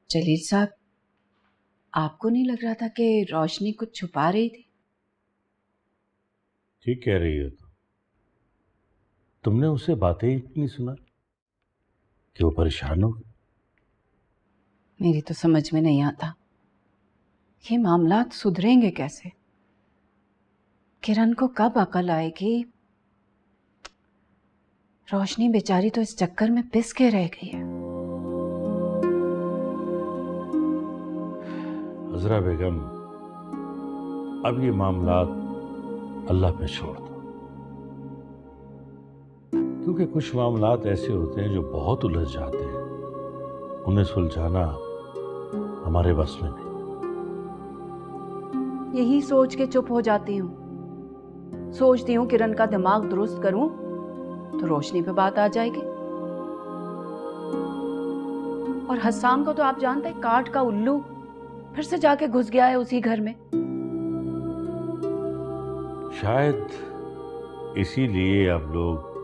जलील साहब, आपको नहीं लग रहा था कि रोशनी कुछ छुपा रही थी? ठीक कह रही हो तुमने उससे बातें ही नहीं सुना कि वो परेशान हो? मेरी तो समझ में नहीं आता ये मामलात सुधरेंगे कैसे। किरण को कब अकल आएगी? रोशनी बेचारी तो इस चक्कर में पिस के रह गई है। हजरा बेगम, अब ये मामलात अल्लाह पे छोड़ दो, क्योंकि कुछ मामलात ऐसे होते हैं जो बहुत उलझ जाते हैं, उन्हें सुलझाना हमारे बस में नहीं। यही सोच के चुप हो जाती हूँ। सोचती हूँ किरण का दिमाग दुरुस्त करूं तो रोशनी पे बात आ जाएगी। और हस्सान को तो आप जानते हैं, काट का उल्लू फिर से जाके घुस गया है उसी घर में। शायद इसीलिए अब लोग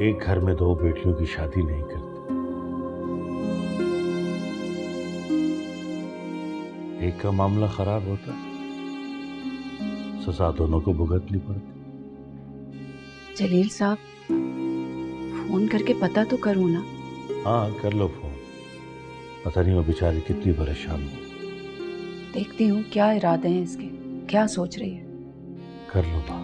एक घर में दो बेटियों की शादी नहीं करते। एक का मामला खराब होता, सजा दोनों को भुगतनी पड़ती। जलील साहब, फोन करके पता तो करूं ना? हाँ, कर लो फोन। पता नहीं वो बेचारी कितनी परेशान हो। देखती हूँ क्या इरादे हैं इसके, क्या सोच रही है। कर लो बात।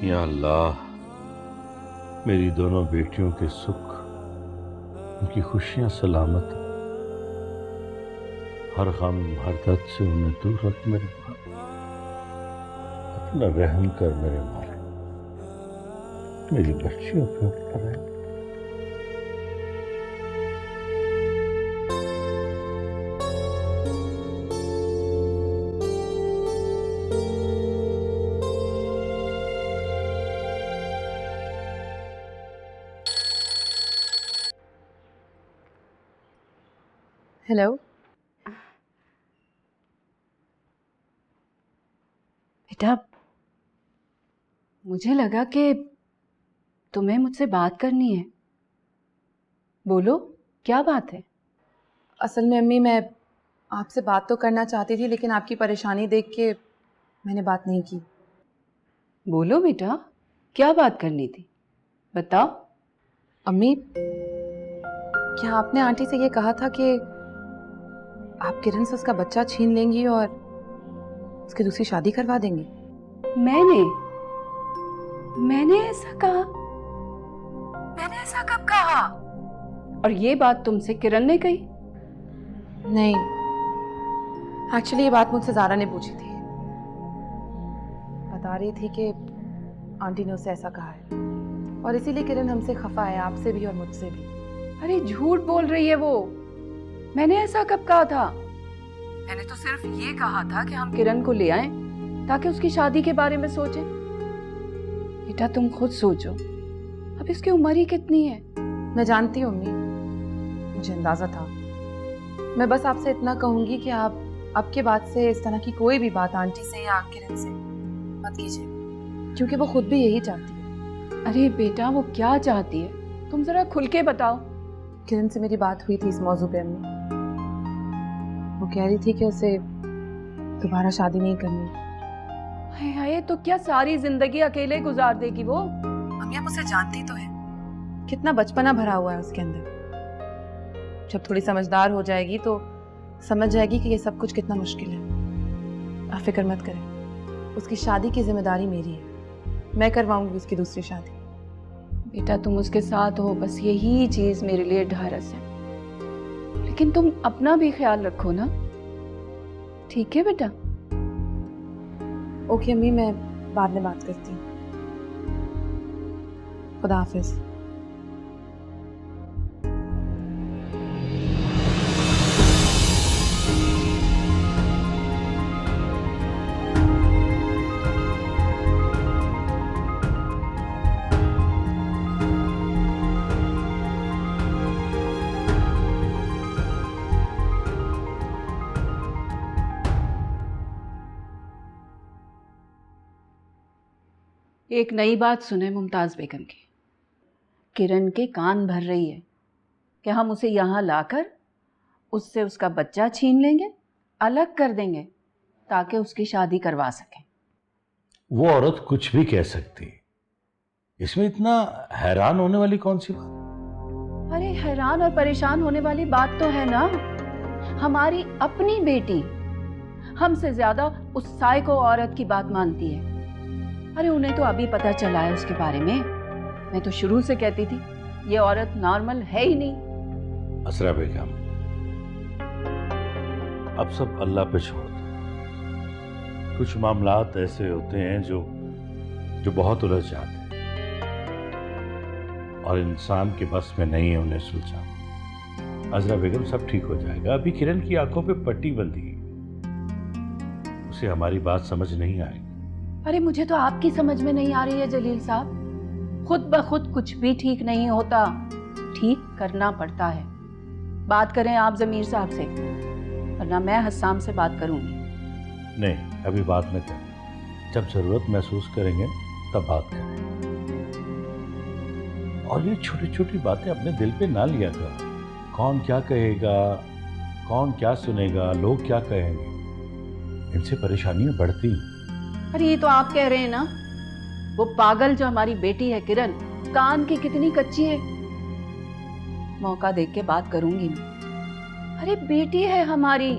या अल्लाह, मेरी दोनों बेटियों के सुख, उनकी खुशियां सलामत, हर गम हर दर्द से उन्हें दूर रख मेरे पास। अपना रहम कर मेरे मारे, मेरी बच्चियों पे ऊपर है। हेलो बेटा, मुझे लगा कि तुम्हें मुझसे बात करनी है। बोलो, क्या बात है? असल में अम्मी, मैं आपसे बात तो करना चाहती थी, लेकिन आपकी परेशानी देख के मैंने बात नहीं की। बोलो बेटा, क्या बात करनी थी, बताओ। अम्मी, क्या आपने आंटी से ये कहा था कि आप किरण से उसका बच्चा छीन लेंगी और उसकी दूसरी शादी करवा देंगी? मैंने ऐसा कहा? मैंने ऐसा कब कहा? और ये बात तुमसे किरण ने कही? नहीं, एक्चुअली ये बात मुझसे ज़ारा ने पूछी थी। बता रही थी कि आंटी ने उससे ऐसा कहा है और इसीलिए किरण हमसे खफा है, आपसे भी और मुझसे भी। अरे झूठ बोल रही है वो। मैंने ऐसा कब कहा था? मैंने तो सिर्फ ये कहा था कि हम किरण को ले आएं ताकि उसकी शादी के बारे में सोचें। बेटा तुम खुद सोचो, अब इसकी उम्र ही कितनी है। मैं जानती हूँ अम्मी, मुझे अंदाजा था। मैं बस आपसे इतना कहूंगी कि आप अब के बाद से इस तरह की कोई भी बात आंटी से या किरण से मत कीजिए, क्योंकि वो खुद भी यही चाहती है। अरे बेटा, वो क्या चाहती है तुम जरा खुल के बताओ। किरण से मेरी बात हुई थी इस मौजू पे अम्मी। वो कह रही थी कि उसे दोबारा शादी नहीं करनी। हाय हाय, तो क्या सारी जिंदगी अकेले गुजार देगी वो? अम्मी, आप उसे जानती तो है, कितना बचपना भरा हुआ है उसके अंदर। जब थोड़ी समझदार हो जाएगी तो समझ जाएगी कि ये सब कुछ कितना मुश्किल है। आप फिक्र मत करें, उसकी शादी की जिम्मेदारी मेरी है। मैं करवाऊंगी उसकी दूसरी शादी। बेटा तुम उसके साथ हो, बस यही चीज मेरे लिए ढारस है। लेकिन तुम अपना भी ख्याल रखो ना, ठीक है बेटा? ओके अम्मी, मैं बाद में बात करती हूँ। खुदा हाफिज। एक नई बात सुने मुमताज बेगम की। किरण के कान भर रही है कि हम उसे यहाँ लाकर उससे उसका बच्चा छीन लेंगे, अलग कर देंगे ताकि उसकी शादी करवा सकें। वो औरत कुछ भी कह सकती है, इसमें इतना हैरान होने वाली कौन सी बात? अरे हैरान और परेशान होने वाली बात तो है ना, हमारी अपनी बेटी हमसे ज्यादा उस साइको औरत की बात मानती है। अरे उन्हें तो अभी पता चला है उसके बारे में। मैं तो शुरू से कहती थी ये औरत नॉर्मल है ही नहीं। असरा बेगम, अब सब अल्लाह पे छोड़ दो। कुछ मामलात ऐसे होते हैं जो बहुत उलझ जाते हैं और इंसान के बस में नहीं है उन्हें सुलझाना। अजरा बेगम, सब ठीक हो जाएगा। अभी किरण की आंखों पे पट्टी बंधी है, उसे हमारी बात समझ नहीं आएगी। अरे मुझे तो आपकी समझ में नहीं आ रही है जलील साहब। खुद ब खुद कुछ भी ठीक नहीं होता, ठीक करना पड़ता है। बात करें आप जमीर साहब से, वरना मैं हस्साम से बात करूंगी। नहीं, अभी बात न करें, जब जरूरत महसूस करेंगे तब बात करेंगे। और ये छोटी छोटी बातें अपने दिल पे ना लिया करो। कौन क्या कहेगा, कौन क्या सुनेगा, लोग क्या कहेंगे, इनसे परेशानियां बढ़ती। अरे ये तो आप कह रहे हैं ना, वो पागल जो हमारी बेटी है किरण, कान की कितनी कच्ची है। मौका देख के बात करूंगी मैं। अरे बेटी है हमारी,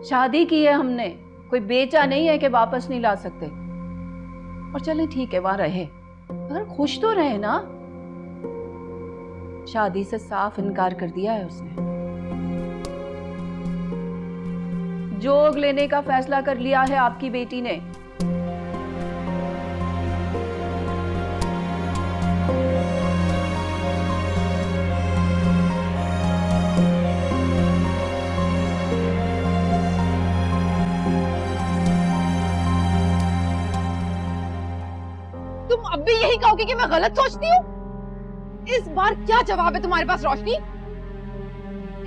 शादी की है हमने, कोई बेचा नहीं है कि वापस नहीं ला सकते। और चलें ठीक है वहां रहे, मगर खुश तो रहे ना। शादी से साफ इनकार कर दिया है उसने। जोग लेने का फैसला कर लिया है आपकी बेटी ने। तुम अब भी यही कहोगे कि मैं गलत सोचती हूँ? इस बार क्या जवाब है तुम्हारे पास रोशनी?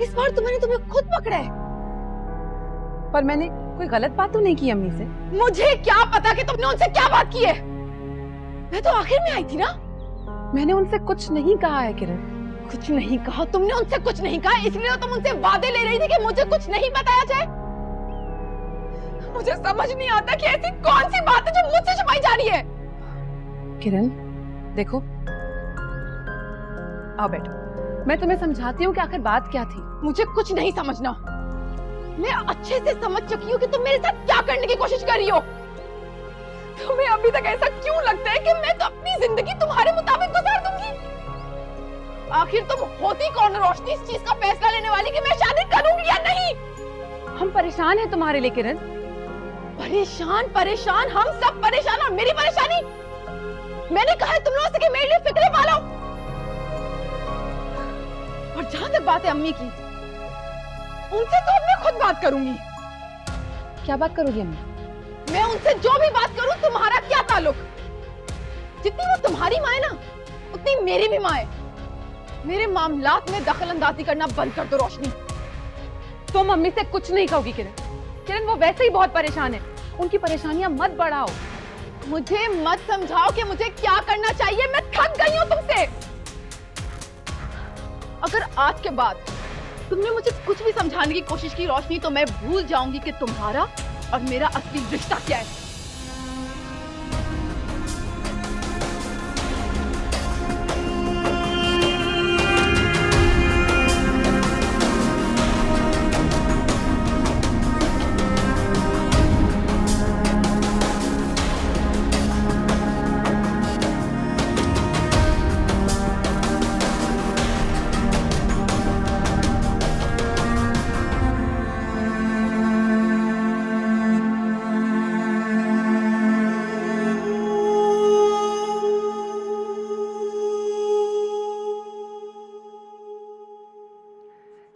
इस बार तुम्हें खुद पकड़ा है। पर मैंने कोई गलत बात तो नहीं की अम्मी से। मुझे क्या पता कि तुमने उनसे क्या बात की है। मैं तो आखिर में आई थी ना। मैंने उनसे कुछ नहीं कहा है किरण। कुछ नहीं कहा? तुमने उनसे कुछ नहीं कहा, इसलिए तो तुम उनसे वादे ले रही थी कि मुझे कुछ नहीं बताया जाए। मुझे समझ नहीं आता कि ऐसी कौन सी बात है जो मुझसे छुपाई जा रही है। किरण देखो, आओ बैठो, मैं तुम्हें समझाती हूँ कि आखिर बात क्या थी। मुझे कुछ नहीं समझना। मैं अच्छे से समझ चुकी हूँ कि तुम मेरे साथ क्या करने की कोशिश कर रही हो। तुम्हें अभी तक ऐसा क्यों लगता है कि मैं तो अपनी जिंदगी तुम्हारे मुताबिक गुजार दूंगी? आखिर तुम होती कौन रोशनी इस चीज का फैसला लेने वाली कि मैं शादी करूंगी या नहीं? हम परेशान हैं तुम्हारे लिए किरण। परेशान परेशान, हम सब परेशान। और मेरी परेशानी, मैंने कहा है तुम लोगों से कि मेरे लिए फिक्रे पालो। और जहां तक बात है अम्मी की, उनसे तो अब मैं खुद बात करूंगी। क्या बात करोगी अम्मी? मैं उनसे जो भी बात करूं, तुम्हारा क्या ताल्लुक? जितनी वो तुम्हारी माँ है ना, उतनी मेरी भी माँ है। मेरे मामलात में दखल अंदाजी करना बंद कर दो रोशनी। तुम अम्मी से कुछ नहीं कहोगी किरण। किरण वो वैसे ही बहुत परेशान है, उनकी परेशानियां मत बढ़ाओ। मुझे मत समझाओ कि मुझे क्या करना चाहिए। मैं थक गई हूं तुमसे। अगर आज के बाद तुमने मुझे कुछ भी समझाने की कोशिश की रोशनी, तो मैं भूल जाऊंगी कि तुम्हारा और मेरा असली रिश्ता क्या है।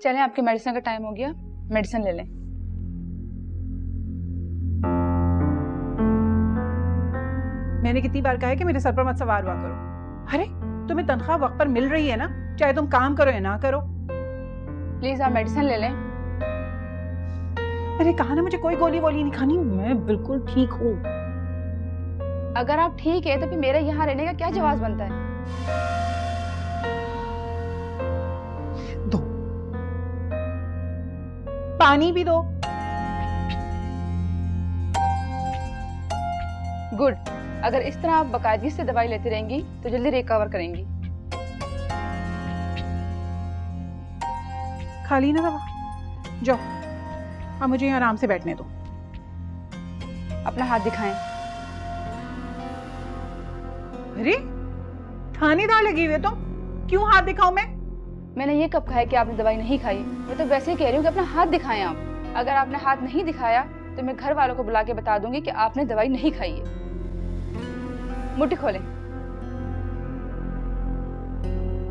चलें, आपकी मेडिसिन का टाइम हो गया, मेडिसिन ले लें। मैंने कितनी बार कहा है कि मेरे सर पर मत सवार हुआ करो। अरे तुम्हें तनख्वाह वक्त पर मिल रही है ना, चाहे तुम काम करो या ना करो। प्लीज आप मेडिसिन ले लें। अरे कहा ना मुझे कोई गोली वोली नहीं खानी, मैं बिल्कुल ठीक हूँ। अगर आप ठीक है तो फिर मेरा यहाँ रहने का क्या जवाब बनता है? दो, पानी भी दो। गुड। अगर इस तरह आप बाकायदगी से दवाई लेती रहेंगी तो जल्दी रिकवर करेंगी। खा ली ना दवा, जाओ अब मुझे यहाँ आराम से बैठने दो। अपना हाथ दिखाएं। अरे थानेदार लगी हुई है तुम, क्यों हाथ दिखाऊं मैं? मैंने ये कब कहा है कि आपने दवाई नहीं खाई? मैं तो वैसे ही कह रही हूँ कि अपना हाथ दिखाएं आप। अगर आपने हाथ नहीं दिखाया तो मैं घर वालों को बुला के बता दूंगी कि आपने दवाई नहीं खाई है। मुट्ठी खोलें।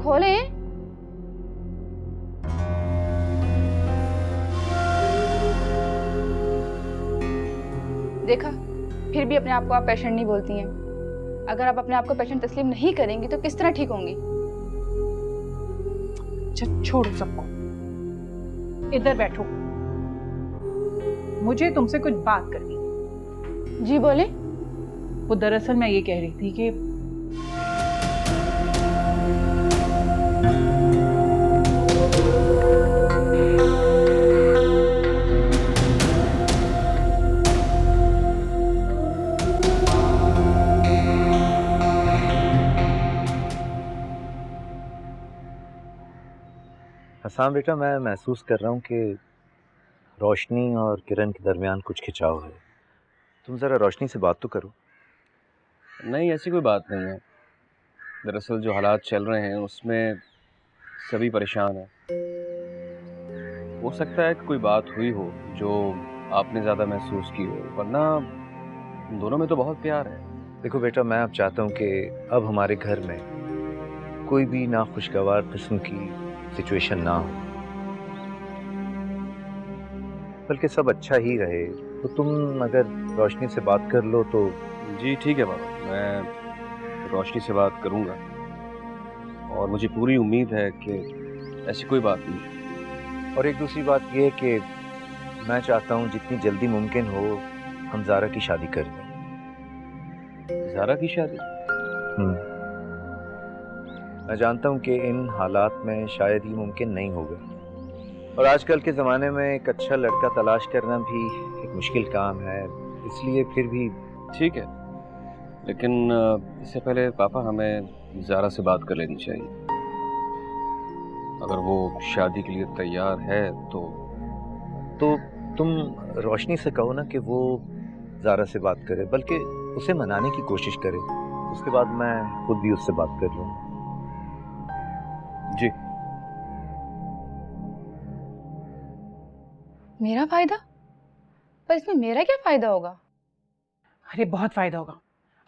खोलें। देखा, फिर भी अपने आप को आप पेशेंट नहीं बोलती हैं। अगर आप अपने आप को पेशेंट तस्लीम नहीं करेंगी तो किस तरह ठीक होंगी? छोड़ो सबको, इधर बैठो, मुझे तुमसे कुछ बात करनी। जी बोले। वो दरअसल मैं ये कह रही थी कि हसान बेटा, मैं महसूस कर रहा हूँ कि रोशनी और किरण के दरमियान कुछ खिंचाव है। तुम ज़रा रोशनी से बात तो करो। नहीं, ऐसी कोई बात नहीं है। दरअसल जो हालात चल रहे हैं उसमें सभी परेशान हैं। हो सकता है कि कोई बात हुई हो जो आपने ज़्यादा महसूस की हो, वरना दोनों में तो बहुत प्यार है। देखो बेटा, मैं अब चाहता हूँ कि अब हमारे घर में कोई भी नाखुशगवार किस्म की सिचुएशन ना हो, बल्कि सब अच्छा ही रहे। तो तुम अगर रोशनी से बात कर लो तो। जी ठीक है बाबा, मैं रोशनी से बात करूँगा और मुझे पूरी उम्मीद है कि ऐसी कोई बात नहीं। और एक दूसरी बात यह है कि मैं चाहता हूँ जितनी जल्दी मुमकिन हो हम ज़ारा की शादी कर दें। ज़ारा की शादी? मैं जानता हूँ कि इन हालात में शायद ही मुमकिन नहीं होगा, और आजकल के ज़माने में एक अच्छा लड़का तलाश करना भी एक मुश्किल काम है, इसलिए फिर भी। ठीक है, लेकिन इससे पहले पापा हमें ज़ारा से बात कर लेनी चाहिए। अगर वो शादी के लिए तैयार है तो तुम रोशनी से कहो ना कि वो ज़ारा से बात करे, बल्कि उसे मनाने की कोशिश करे। उसके बाद मैं खुद भी उससे बात कर लूँगा। जी। मेरा फायदा? पर इसमें मेरा क्या फायदा होगा? अरे बहुत फायदा होगा।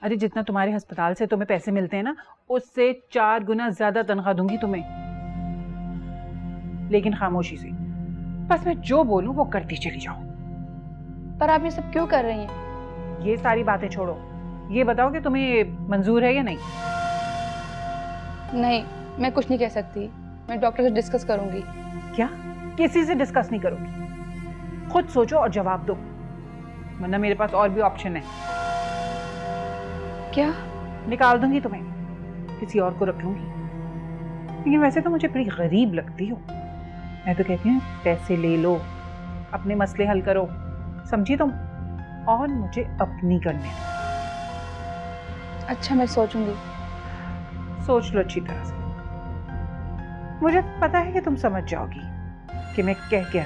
अरे जितना तुम्हारे अस्पताल से तुम्हें पैसे मिलते हैं ना, उससे 4 गुना ज्यादा तनख्वाह दूंगी तुम्हें, लेकिन खामोशी से। बस मैं जो बोलूं वो करती चली जाओ। पर आप ये सब क्यों कर रही हैं? ये सारी बातें छोड़ो, ये बताओ कि तुम्हें मंजूर है या नहीं? नहीं, मैं कुछ नहीं कह सकती। मैं डॉक्टर से डिस्कस करूंगी। क्या? किसी से डिस्कस नहीं करोगी? खुद सोचो और जवाब दो, वरना मेरे पास और भी ऑप्शन है। क्या? निकाल दूंगी तुम्हें, किसी और को रख लूंगी। लेकिन वैसे तो मुझे बड़ी गरीब लगती हो। मैं तो कहती हूँ पैसे ले लो, अपने मसले हल करो, समझी तुम? और मुझे अपनी करने दो। अच्छा, मैं सोचूंगी। सोच लो अच्छी तरह से। मुझे पता है कि तुम समझ जाओगी कि मैं कह क्या।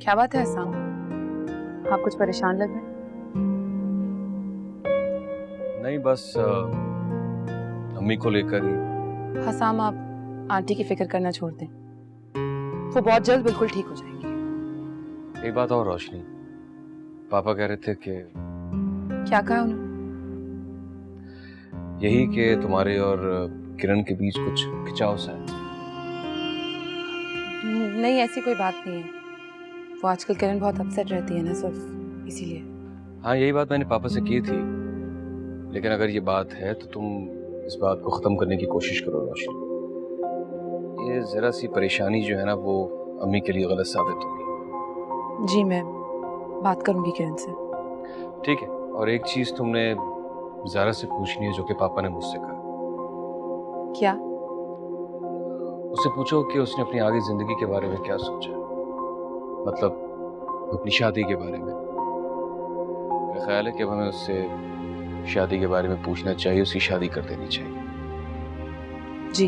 क्या बात है हसाम, आप कुछ परेशान लग रहे हैं? नहीं, बस अम्मी को लेकर ही। हसाम, आप आंटी की फिक्र करना छोड़ दें, वो बहुत जल्द बिल्कुल ठीक हो जाएंगी। एक बात और रोशनी, पापा कह रहे थे कि क्या कहा उन्होंने? यही कि तुम्हारे और किरण के बीच कुछ खिंचाव सा है। नहीं, ऐसी कोई बात नहीं है। वो आजकल किरण बहुत अपसेट रहती है ना, सिर्फ इसीलिए। हाँ, यही बात मैंने पापा से की थी, लेकिन अगर ये बात है तो तुम इस बात को ख़त्म करने की कोशिश करो रोशनी। ये ज़रा सी परेशानी जो है ना, वो अम्मी के लिए गलत साबित होगी। जी, मैं बात करूंगी किरण से। ठीक है, और एक चीज़ तुमने ज़ारा से पूछनी है जो कि पापा ने मुझसे कहा। क्या? उससे पूछो कि उसने अपनी आगे ज़िंदगी के बारे में क्या सोचा, मतलब अपनी शादी के बारे में। मेरा ख्याल है कि अब हमें उससे शादी के बारे में पूछना चाहिए, उसकी शादी कर देनी चाहिए। जी।